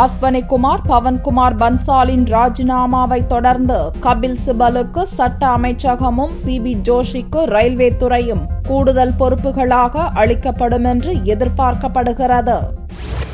அஸ்வனிகுமார், பவன்குமார் பன்சாலின் ராஜினாமாவை தொடர்ந்து கபில் சிபலுக்கு சட்ட அமைச்சகமும் சிபி ஜோஷிக்கு ரயில்வே துறையும் கூடுதல் பொறுப்புகளாக அளிக்கப்படும் என்று எதிர்பார்க்கப்படுகிறது.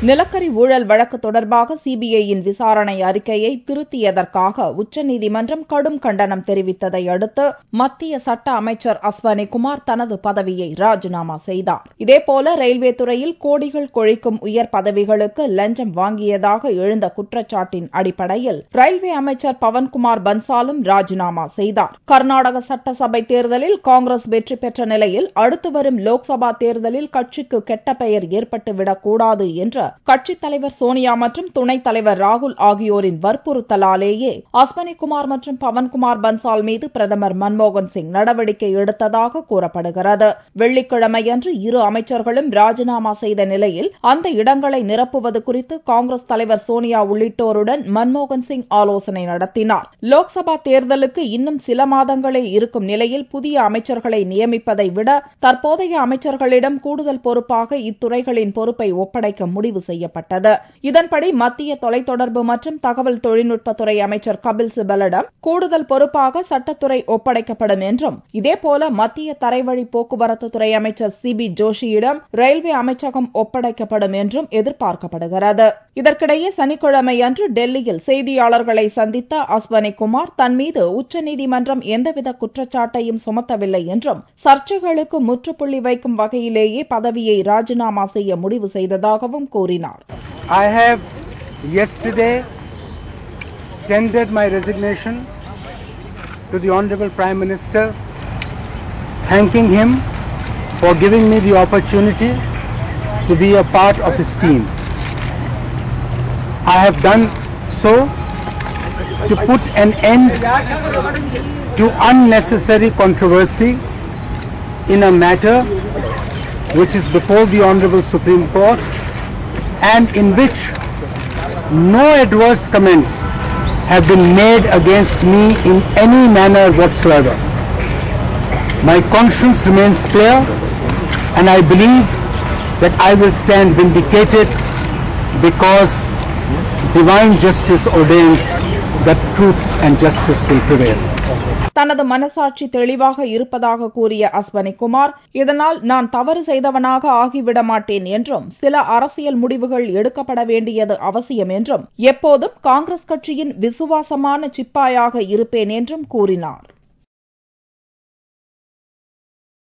நிலக்கரி ஊழல் வழக்கு தொடர்பாக சிபிஐயின் விசாரணை அறிக்கையை திருத்தியதற்காக உச்சநீதிமன்றம் கடும் கண்டனம் தெரிவித்ததை அடுத்து மத்திய சட்ட அமைச்சர் அஸ்வனிகுமார் தனது பதவியை ராஜினாமா செய்தார். இதேபோல ரயில்வே துறையில் கோடிகள் கொழிக்கும் உயர் பதவிகளுக்கு லஞ்சம் வாங்கியதாக எழுந்த குற்றச்சாட்டின் அடிப்படையில் ரயில்வே அமைச்சர் பவன்குமார் பன்சாலும் ராஜினாமா செய்தார். கர்நாடக சட்டசபை தேர்தலில் காங்கிரஸ் வெற்றி பெற்ற நிலையில் அடுத்து வரும் லோக்சபா தேர்தலில் கட்சிக்கு கெட்ட பெயர் ஏற்பட்டுவிடக்கூடாது என்று கட்சித் தலைவர் சோனியா மற்றும் துணைத் தலைவர் ராகுல் ஆகியோரின் வற்புறுத்தலாலேயே அஸ்வனிகுமார் மற்றும் பவன்குமார் பன்சால் மீது பிரதமர் மன்மோகன் சிங் நடவடிக்கை எடுத்ததாக கூறப்படுகிறது. வெள்ளிக்கிழமையன்று இரு அமைச்சர்களும் ராஜினாமா செய்த நிலையில் அந்த இடங்களை நிரப்புவது குறித்து காங்கிரஸ் தலைவர் சோனியா உள்ளிட்டோருடன் மன்மோகன் சிங் ஆலோசனை நடத்தினார். லோக்சபா தேர்தலுக்கு இன்னும் சில மாதங்களே இருக்கும் நிலையில் புதிய அமைச்சர்களை நியமிப்பதை விட தற்போதைய அமைச்சர்களிடம் கூடுதல் பொறுப்பாக இத்துறைகளின் பொறுப்பை ஒப்படைக்க முடிவு செய்யப்பட்டது. இதன்படி மத்திய தொலைத்தொடர்பு மற்றும் தகவல் தொழில்நுட்பத்துறை அமைச்சர் கபில் சிபலிடம் கூடுதல் பொறுப்பாக சட்டத்துறை ஒப்படைக்கப்படும் என்றும், இதேபோல மத்திய தரைவழி போக்குவரத்து துறை அமைச்சர் சிபி ஜோஷியிடம் ரயில்வே அமைச்சகம் ஒப்படைக்கப்படும் என்றும் எதிர்பார்க்கப்படுகிறது. இதற்கிடையே சனிக்கிழமையன்று டெல்லியில் செய்தியாளர்களை சந்தித்த அஸ்வனிகுமார் தன் மீது உச்சநீதிமன்றம் எந்தவித குற்றச்சாட்டையும் சுமத்தவில்லை என்றும் சர்ச்சைகளுக்கு முற்றுப்புள்ளி வைக்கும் வகையிலேயே பதவியை ராஜினாமா செய்ய முடிவு செய்ததாகவும் கூறினார். I have yesterday tendered my resignation to the Honorable Prime Minister, thanking him for giving me the opportunity to be a part of his team. I have done so to put an end to unnecessary controversy in a matter which is before the Honorable Supreme Court and in which no adverse comments have been made against me in any manner whatsoever. My conscience remains clear and I believe that I will stand vindicated because divine justice ordains that truth and justice will prevail. தனது மனசாட்சி தெளிவாக இருப்பதாக கூறிய அஸ்வனிகுமார், இதனால் நான் தவறு செய்தவனாக ஆகிவிட மாட்டேன் என்றும், சில அரசியல் முடிவுகள் எடுக்கப்பட வேண்டியது அவசியம் என்றும், எப்போதும் காங்கிரஸ் கட்சியின் விசுவாசமான சிப்பாயாக இருப்பேன் என்றும் கூறினார்.